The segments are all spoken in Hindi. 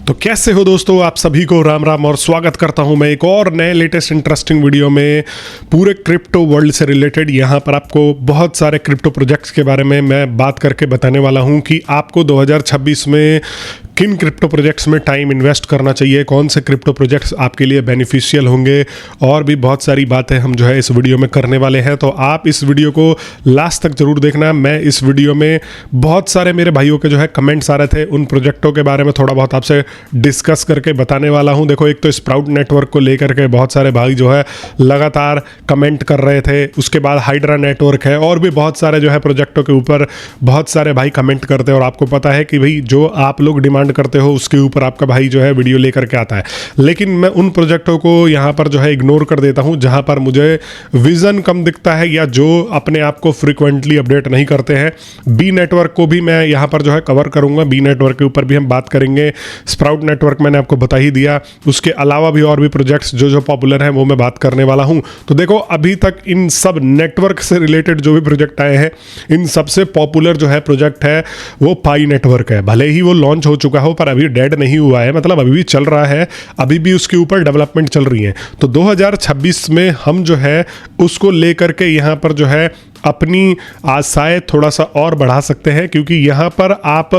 तो कैसे हो दोस्तों, आप सभी को राम राम और स्वागत करता हूं मैं एक और नए लेटेस्ट इंटरेस्टिंग वीडियो में पूरे क्रिप्टो वर्ल्ड से रिलेटेड। यहां पर आपको बहुत सारे क्रिप्टो प्रोजेक्ट्स के बारे में मैं बात करके बताने वाला हूं कि आपको 2026 में किन क्रिप्टो प्रोजेक्ट्स में टाइम इन्वेस्ट करना चाहिए, कौन से क्रिप्टो प्रोजेक्ट्स आपके लिए बेनिफिशियल होंगे, और भी बहुत सारी बातें हम जो है इस वीडियो में करने वाले हैं। तो आप इस वीडियो को लास्ट तक जरूर देखना। मैं इस वीडियो में बहुत सारे मेरे भाइयों के जो है कमेंट्स आ रहे थे, उन प्रोजेक्टों के बारे में थोड़ा बहुत आपसे डिस्कस करके बताने वाला हूं। देखो, एक तो स्प्राउट नेटवर्क को लेकर के बहुत सारे भाई जो है लगातार कमेंट कर रहे थे, उसके बाद हाइड्रा नेटवर्क है, और भी बहुत सारे जो है प्रोजेक्टों के ऊपर बहुत सारे भाई कमेंट करते हैं। और आपको पता है कि भाई जो आप लोग डिमांड करते हो उसके ऊपर आपका भाई जो है वीडियो लेकर के आता है। लेकिन मैं उन प्रोजेक्टों को यहां पर जो है इग्नोर कर देता हूं जहां पर मुझे विजन कम दिखता है या जो अपने आप को फ्रीक्वेंटली अपडेट नहीं करते हैं। बी नेटवर्क को भी मैं यहां पर जो है कवर करूंगा, बी नेटवर्क के ऊपर भी हम बात करेंगे। स्प्राउट नेटवर्क मैंने आपको बता ही दिया, उसके अलावा भी और भी प्रोजेक्ट्स जो पॉपुलर हैं वो मैं बात करने वाला हूं। तो देखो, अभी तक इन सब नेटवर्क से रिलेटेड जो भी प्रोजेक्ट आए हैं, इन सबसे पॉपुलर जो है प्रोजेक्ट है वो पाई नेटवर्क है। भले ही वो लॉन्च हो चुका हो पर अभी डेड नहीं हुआ है, मतलब अभी भी चल रहा है, अभी भी उसके ऊपर डेवलपमेंट चल रही है। तो 2026 में हम जो है उसको लेकर के यहाँ पर जो है अपनी आशाएं थोड़ा सा और बढ़ा सकते हैं, क्योंकि यहाँ पर आप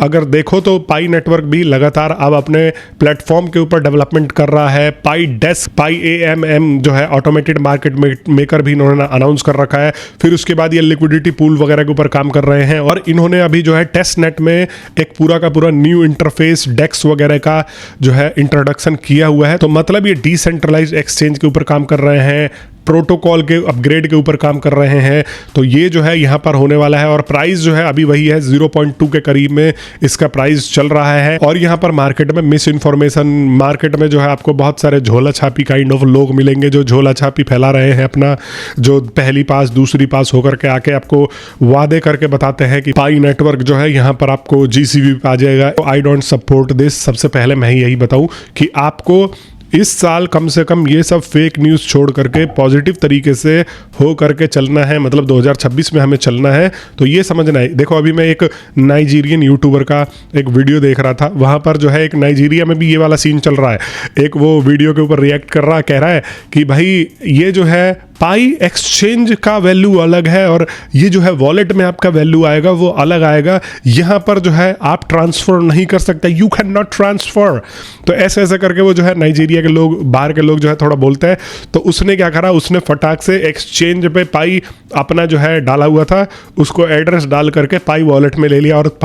अगर देखो तो पाई नेटवर्क भी लगातार अब अपने प्लेटफॉर्म के ऊपर डेवलपमेंट कर रहा है। पाई डेस्क, पाई AMM जो है ऑटोमेटेड मार्केट मेकर भी इन्होंने अनाउंस कर रखा है। फिर उसके बाद ये लिक्विडिटी पूल वगैरह के ऊपर काम कर रहे हैं, और इन्होंने अभी जो है टेस्ट नेट में एक पूरा का पूरा न्यू इंटरफेस डेक्स वगैरह का जो है इंट्रोडक्शन किया हुआ है। तो मतलब ये डिसेंट्रलाइज्ड एक्सचेंज के ऊपर काम कर रहे हैं, प्रोटोकॉल के अपग्रेड के ऊपर काम कर रहे हैं। तो ये जो है यहाँ पर होने वाला है, और प्राइस जो है अभी वही है, 0.2 के करीब में इसका प्राइस चल रहा है। और यहाँ पर मार्केट में मिस इन्फॉर्मेशन, मार्केट में जो है आपको बहुत सारे झोला छापी काइंड ऑफ लोग मिलेंगे जो झोला छापी फैला रहे हैं, अपना जो पहली पास दूसरी पास होकर के आके आपको वादे करके बताते हैं कि पाई नेटवर्क जो है यहाँ पर आपको GCV पे आ जाएगा। I don't support this. सबसे पहले मैं यही बताऊँ कि आपको इस साल कम से कम ये सब फेक न्यूज़ छोड़ करके पॉजिटिव तरीके से हो करके चलना है, मतलब 2026 में हमें चलना है। तो ये समझना है। देखो, अभी मैं एक नाइजीरियन यूट्यूबर का एक वीडियो देख रहा था, वहाँ पर जो है एक नाइजीरिया में भी ये वाला सीन चल रहा है। एक वो वीडियो के ऊपर रिएक्ट कर रहा है, कह रहा है कि भाई ये जो है पाई एक्सचेंज का वैल्यू अलग है, और ये जो है वॉलेट में आपका वैल्यू आएगा वो अलग आएगा। यहाँ पर जो है आप ट्रांसफर नहीं कर सकते, यू कैन नॉट ट्रांसफर। तो ऐसे ऐसे करके वो जो है नाइजीरिया के लोग, बाहर के लोग जो है थोड़ा बोलते हैं। तो उसने क्या करा, उसने फटाक से एक्सचेंज पे पाई अपना जो है डाला हुआ था, उसको एड्रेस डाल करके पाई वॉलेट में ले लिया, और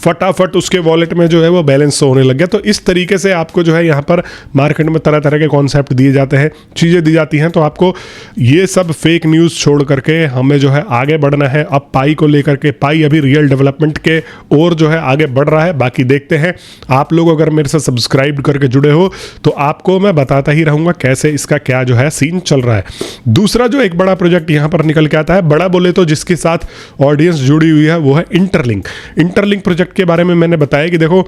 फटाफट उसके वॉलेट में जो है वो बैलेंस होने लग गया। तो इस तरीके से आपको जो है यहाँ पर मार्केट में तरह तरह के कॉन्सेप्ट दिए जाते हैं, चीज़ें दी जाती हैं। तो आपको ये सब फेक न्यूज़ छोड़ करके हमें जो है आगे बढ़ना है। अब पाई को लेकर के, पाई अभी रियल डेवलपमेंट के और जो है आगे बढ़ रहा है। बाकी देखते हैं। आप लोग अगर मेरे से सब्सक्राइब करके जुड़े हो तो आपको मैं बताता ही रहूँगा कैसे इसका क्या जो है सीन चल रहा है। दूसरा जो एक बड़ा प्रोजेक्ट यहाँ पर निकल के आता है, बड़ा बोले तो जिसके साथ ऑडियंस जुड़ी हुई है, वो है इंटरलिंक। इंटरलिंक प्रोजेक्ट के बारे में मैंने बताया कि देखो,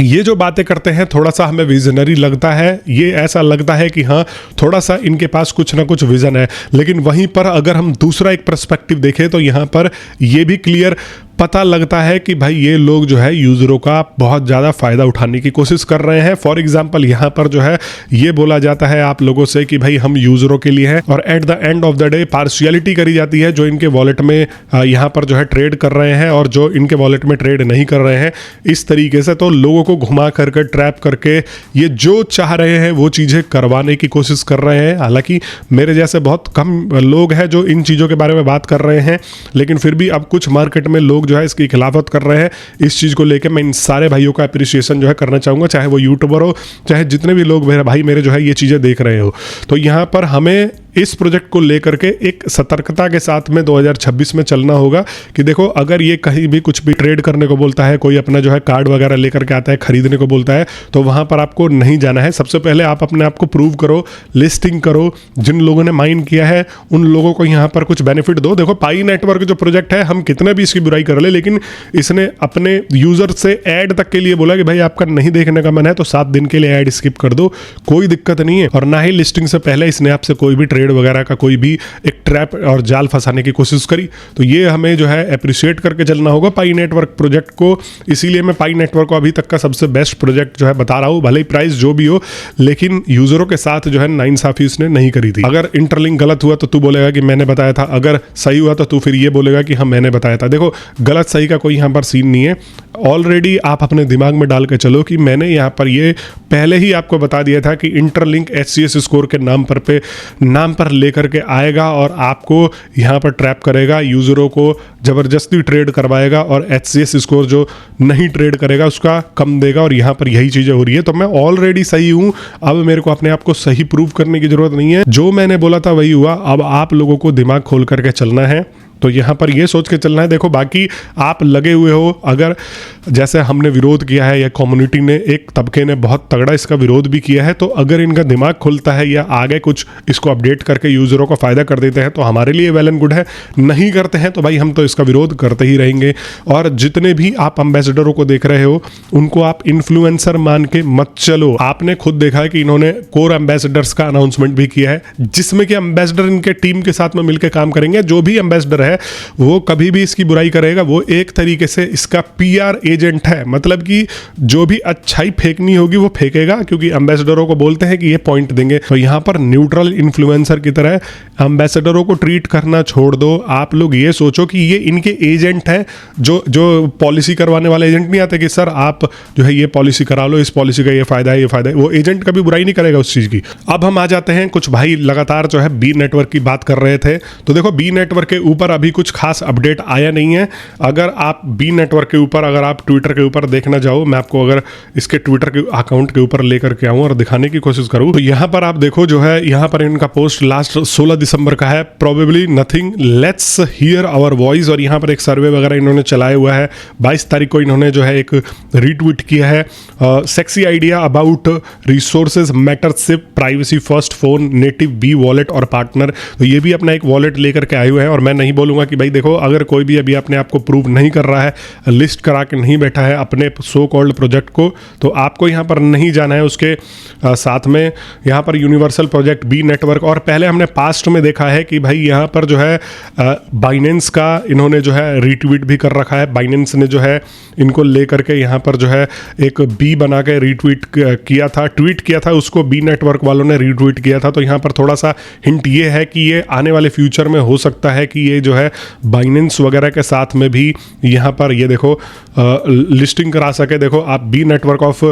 ये जो बातें करते हैं थोड़ा सा हमें विजनरी लगता है, ये ऐसा लगता है कि हाँ थोड़ा सा इनके पास कुछ ना कुछ विजन है। लेकिन वहीं पर अगर हम दूसरा एक पर्सपेक्टिव देखें तो यहाँ पर ये भी क्लियर पता लगता है कि भाई ये लोग जो है यूज़रों का बहुत ज़्यादा फ़ायदा उठाने की कोशिश कर रहे हैं। फॉर एग्जांपल, यहाँ पर जो है ये बोला जाता है आप लोगों से कि भाई हम यूज़रों के लिए हैं, और at the end of the day partiality करी जाती है जो इनके वॉलेट में यहाँ पर जो है ट्रेड कर रहे हैं और जो इनके वॉलेट में ट्रेड नहीं कर रहे हैं। इस तरीके से तो लोगों को घुमा करके, ट्रैप करके, ये जो चाह रहे हैं वो चीज़ें करवाने की कोशिश कर रहे हैं। हालांकि मेरे जैसे बहुत कम लोग हैं जो इन चीज़ों के बारे में बात कर रहे हैं, लेकिन फिर भी अब कुछ मार्केट में लोग जो है इसकी खिलाफत कर रहे हैं। इस चीज़ को लेकर मैं इन सारे भाइयों का अप्रिसिएशन जो है करना चाहूँगा, चाहे वो यूट्यूबर हो, चाहे जितने भी लोग मेरे भाई मेरे जो है ये चीज़ें देख रहे हो। तो यहाँ पर हमें इस प्रोजेक्ट को लेकर के एक सतर्कता के साथ में 2026 में चलना होगा कि देखो, अगर ये कहीं भी कुछ भी ट्रेड करने को बोलता है, कोई अपना जो है कार्ड वगैरह लेकर के आता है, खरीदने को बोलता है, तो वहाँ पर आपको नहीं जाना है। सबसे पहले आप अपने आप को प्रूव करो, लिस्टिंग करो, जिन लोगों ने माइन किया है उन लोगों को यहाँ पर कुछ बेनिफिट दो। देखो, पाई नेटवर्क जो प्रोजेक्ट है, हम कितने भी इसकी बुराई कर ले, लेकिन इसने अपने यूज़र से ऐड तक के लिए बोला कि भाई आपका नहीं देखने का मन है तो 7 दिन के लिए ऐड स्किप कर दो, कोई दिक्कत नहीं है। और ना ही लिस्टिंग से पहले इसने आपसे कोई भी ट्रेड वगैरह का कोई भी एक ट्रैप और जाल फंसाने की कोशिश करी। तो ये हमें जो है अप्रिशिएट करके चलना होगा पाई नेटवर्क प्रोजेक्ट को। इसीलिए मैं पाई नेटवर्क को अभी तक का सबसे बेस्ट प्रोजेक्ट जो है बता रहा हूँ, भले ही प्राइस जो भी हो, लेकिन यूजरों के साथ जो है नाइंसाफी उसने नहीं करी थी। अगर इंटरलिंक गलत हुआ तो तू बोलेगा कि मैंने बताया था, अगर सही हुआ तो तू फिर ये बोलेगा कि हाँ मैंने बताया था। देखो गलत सही का कोई यहाँ पर सीन नहीं है। ऑलरेडी आप अपने दिमाग में डाल के चलो कि मैंने यहाँ पर ये पहले ही आपको बता दिया था कि इंटरलिंक HCS स्कोर के नाम पर लेकर के आएगा और आपको यहाँ पर ट्रैप करेगा, यूजरों को जबरदस्ती ट्रेड करवाएगा और HCS स्कोर जो नहीं ट्रेड करेगा उसका कम देगा, और यहाँ पर यही चीजें हो रही है। तो मैं ऑलरेडी सही हूँ, अब मेरे को अपने आप को सही प्रूव करने की जरूरत नहीं है। जो मैंने बोला था वही हुआ। अब आप लोगों को दिमाग खोल करके चलना है। तो यहाँ पर ये सोच के चलना है, देखो बाकी आप लगे हुए हो, अगर जैसे हमने विरोध किया है या कम्युनिटी ने, एक तबके ने बहुत तगड़ा इसका विरोध भी किया है, तो अगर इनका दिमाग खुलता है या आगे कुछ इसको अपडेट करके यूजरों को फायदा कर देते हैं तो हमारे लिए वेल एंड गुड है। नहीं करते हैं तो भाई हम तो इसका विरोध करते ही रहेंगे। और जितने भी आप एम्बेसडरों को देख रहे हो उनको आप इन्फ्लुएंसर मान के मत चलो। आपने खुद देखा है कि इन्होंने कोर एम्बेसडर्स का अनाउंसमेंट भी किया है, जिसमें कि एम्बेसडर इनके टीम के साथ में मिलकर काम करेंगे। जो भी एम्बेसडर है वो कभी भी इसकी बुराई करेगा वो एक तरीके से इसका PR एजेंट है, मतलब कि जो भी अच्छाई फेंकनी होगी वो फेंकेगा, क्योंकि एम्बेसडरों को बोलते हैं कि ये पॉइंट देंगे। तो यहाँ पर न्यूट्रल इन्फ्लुएंसर की तरह एम्बेसडरों को ट्रीट करना छोड़ दो। आप लोग ये सोचो कि ये इनके एजेंट हैं, जो पॉलिसी करवाने वाले एजेंट नहीं आते कि सर आप जो है ये पॉलिसी करा लो, इस पॉलिसी का ये फायदा है, ये फायदा है। वो एजेंट कभी बुराई नहीं करेगा उस चीज की। अब हम आ जाते हैं, कुछ भाई लगातार जो है बी नेटवर्क की बात कर रहे थे। तो देखो बी नेटवर्क के ऊपर अभी कुछ खास अपडेट आया नहीं है। अगर आप बी नेटवर्क के ऊपर, अगर आप ट्विटर के ऊपर देखना चाहो, मैं आपको अगर इसके ट्विटर के अकाउंट के ऊपर लेकर के आऊं और दिखाने की कोशिश करूं, तो यहां पर आप देखो जो है यहाँ पर इनका पोस्ट लास्ट 16 दिसंबर का है, probably nothing, let's hear our voice. और यहाँ पर एक सर्वे वगैरह इन्होंने चलाया हुआ है। 22 तारीख को इन्होंने जो है एक रीट्वीट किया है, सेक्सी आइडिया अबाउट रिसोर्सेज मैटरशिप privacy first phone native B wallet और पार्टनर। तो ये भी अपना एक वॉलेट लेकर के आए हुए हैं। और मैं नहीं बोलूंगा कि भाई देखो अगर कोई भी अभी अपने आप को प्रूव नहीं कर रहा है, लिस्ट करा के नहीं बैठा है अपने सो कॉल्ड प्रोजेक्ट को, तो आपको यहाँ पर नहीं जाना है। उसके साथ में यहाँ पर यूनिवर्सल प्रोजेक्ट बी नेटवर्क, और पहले हमने पास्ट में देखा है कि भाई यहाँ पर जो है बाइनेंस का इन्होंने जो है रीट्वीट भी कर रखा है। बाइनेंस ने जो है इनको लेकर के यहाँ पर जो है एक बी बना के रीट्वीट किया था, ट्वीट किया था, उसको बी नेटवर्क वालों ने रीट्वीट किया था। तो यहाँ पर थोड़ा सा हिंट ये है कि ये आने वाले फ्यूचर में हो सकता है कि ये जो है बाइनेंस वगैरह के साथ में भी यहाँ पर ये देखो लिस्टिंग करा सके। देखो आप B network of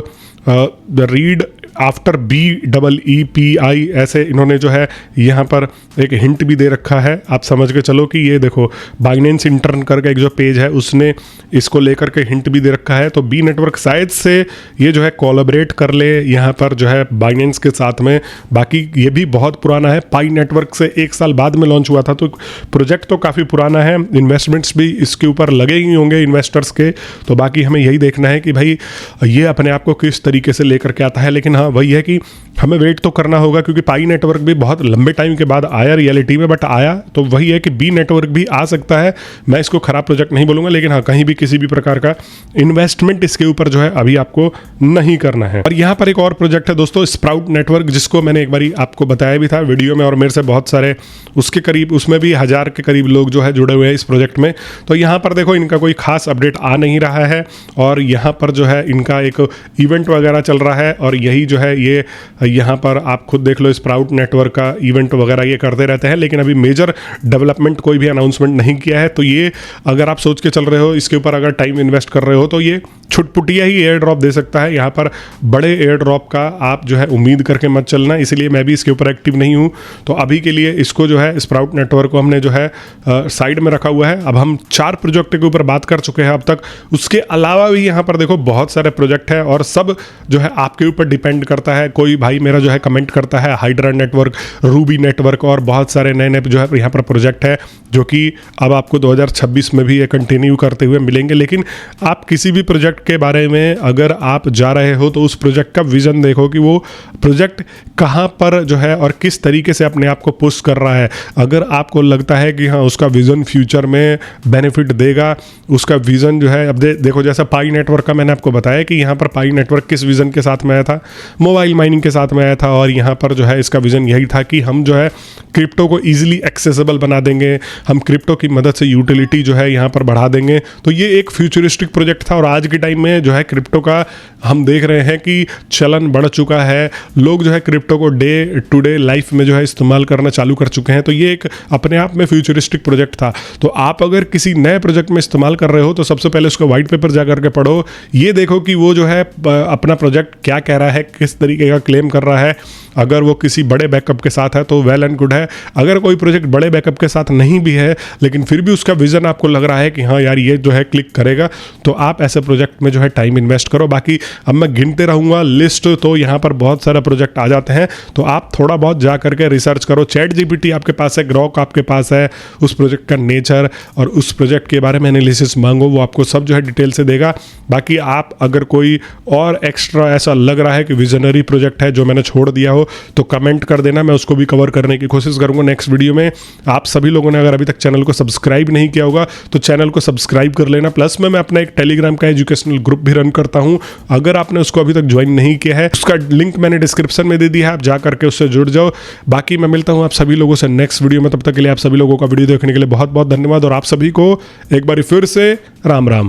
the read after BEEPI ऐसे इन्होंने जो है यहाँ पर एक हिंट भी दे रखा है। आप समझ के चलो कि ये देखो बाइनेंस इंटर्न करके एक जो पेज है उसने इसको लेकर के हिंट भी दे रखा है। तो बी नेटवर्क शायद से ये जो है कोलैबोरेट कर ले यहाँ पर जो है बाइनेंस के साथ में। बाकी ये भी बहुत पुराना है, पाई नेटवर्क से 1 साल बाद में लॉन्च हुआ था, तो प्रोजेक्ट तो काफ़ी पुराना है, इन्वेस्टमेंट्स भी इसके ऊपर लगे ही होंगे इन्वेस्टर्स के। तो बाकी हमें यही देखना है कि भाई ये अपने आप को किस तरीके से लेकर के आता है। लेकिन हाँ वही है कि हमें वेट तो करना होगा, क्योंकि पाई नेटवर्क भी बहुत लंबे टाइम के बाद आया रियलिटी में, बट आया। तो वही है कि बी नेटवर्क भी आ सकता है। मैं इसको खराब प्रोजेक्ट नहीं बोलूंगा, लेकिन हाँ कहीं भी किसी भी प्रकार का इन्वेस्टमेंट इसके ऊपर जो है अभी आपको नहीं करना है। और यहाँ पर एक और प्रोजेक्ट है दोस्तों, स्प्राउट नेटवर्क, जिसको मैंने एक बार आपको बताया भी था वीडियो में, और मेरे से बहुत सारे उसके करीब, उसमें भी 1000 के करीब लोग जो है जुड़े हुए हैं इस प्रोजेक्ट में। तो यहाँ पर देखो इनका कोई खास अपडेट आ नहीं रहा है, और यहाँ पर जो है इनका एक इवेंट वगैरह चल रहा है, और यही जो है ये यहाँ पर आप खुद देख लो, स्प्राउट नेटवर्क का इवेंट वगैरह ये करते रहते हैं, लेकिन अभी मेजर डेवलपमेंट कोई भी अनाउंसमेंट नहीं किया है। तो ये अगर आप सोच के चल रहे हो, इसके ऊपर अगर टाइम इन्वेस्ट कर रहे हो, तो ये छुटपुटिया ही एयर ड्रॉप दे सकता है। यहाँ पर बड़े एयर ड्रॉप का आप जो है उम्मीद करके मत चलना, इसलिए मैं भी इसके ऊपर एक्टिव नहीं हूँ। तो अभी के लिए इसको जो है स्प्राउट नेटवर्क को हमने जो है साइड में रखा हुआ है। अब हम 4 प्रोजेक्ट के ऊपर बात कर चुके हैं अब तक। उसके अलावा भी यहाँ पर देखो बहुत सारे प्रोजेक्ट है, और सब जो है आपके ऊपर डिपेंड करता है। कोई भाई मेरा जो है कमेंट करता है हाइड्रा नेटवर्क, रूबी नेटवर्क, और बहुत सारे नए नए जो है यहाँ पर प्रोजेक्ट है, जो कि अब आपको 2026 में भी ये कंटिन्यू करते हुए मिलेंगे। लेकिन आप किसी भी प्रोजेक्ट के बारे में अगर आप जा रहे हो तो उस प्रोजेक्ट का विजन देखो कि वो प्रोजेक्ट कहाँ पर जो है और किस तरीके से अपने आप को पुश कर रहा है। अगर आपको लगता है कि हाँ उसका विजन फ्यूचर में बेनिफिट देगा, उसका विजन जो है, अब देखो जैसा पाई नेटवर्क का मैंने आपको बताया कि यहाँ पर पाई नेटवर्क किस विजन के साथ में आया था, मोबाइल माइनिंग के साथ में आया था और यहाँ पर जो है इसका विजन यही था कि हम जो है क्रिप्टो को ईजिली एक्सेसिबल बना देंगे, हम क्रिप्टो की मदद से यूटिलिटी जो है यहाँ पर बढ़ा देंगे। तो ये एक फ्यूचरिस्टिक प्रोजेक्ट था और आज के टाइम में जो है क्रिप्टो का हम देख रहे हैं कि चलन बढ़ चुका है, लोग जो है क्रिप्टो को डे टू डे लाइफ में जो है इस्तेमाल करना चालू कर चुके हैं। तो ये एक अपने आप में फ्यूचरिस्टिक प्रोजेक्ट था। तो आप अगर किसी नए प्रोजेक्ट में इस्तेमाल कर रहे हो तो सबसे पहले उसका व्हाइट पेपर जा करके पढ़ो, ये देखो कि वो जो है अपना प्रोजेक्ट क्या कह रहा है, किस तरीके का क्लेम कर रहा है। अगर वो किसी बड़े बैकअप के साथ है तो वेल एंड गुड है, अगर कोई प्रोजेक्ट बड़े बैकअप के साथ नहीं भी है लेकिन फिर भी उसका विजन आपको लग रहा है कि हाँ यार ये जो है क्लिक करेगा, तो आप ऐसे प्रोजेक्ट में जो है टाइम इन्वेस्ट करो। बाकी अब मैं गिनते रहूँगा लिस्ट, तो यहाँ पर बहुत सारा प्रोजेक्ट आ जाते हैं, तो आप थोड़ा बहुत जा करके रिसर्च करो। चैट जीपीटी आपके पास है, ग्रॉक आपके पास है, उस प्रोजेक्ट का नेचर और उस प्रोजेक्ट के बारे में एनालिसिस मांगो, वो आपको सब जो है डिटेल से देगा। बाकी आप अगर कोई और एक्स्ट्रा ऐसा लग रहा है कि विजनरी प्रोजेक्ट है जो मैंने छोड़ दिया हो तो कमेंट कर देना, मैं उसको भी कवर करने की कोशिश करूंगा नेक्स्ट वीडियो में। आप सभी लोगों ने अगर अभी तक चैनल को सब्सक्राइब नहीं किया होगा तो चैनल को सब्सक्राइब कर लेना। प्लस में मैं अपना एक टेलीग्राम का एजुकेशनल ग्रुप भी रन करता हूं, अगर आपने उसको अभी तक ज्वाइन नहीं किया है उसका लिंक मैंने डिस्क्रिप्शन में दे दिया है, आप जा करके उससे जुड़ जाओ। बाकी मैं मिलता हूं आप सभी लोगों से नेक्स्ट वीडियो में, तब तक के लिए आप सभी लोगों का वीडियो देखने के लिए बहुत बहुत धन्यवाद और आप सभी को एक बार फिर से राम राम।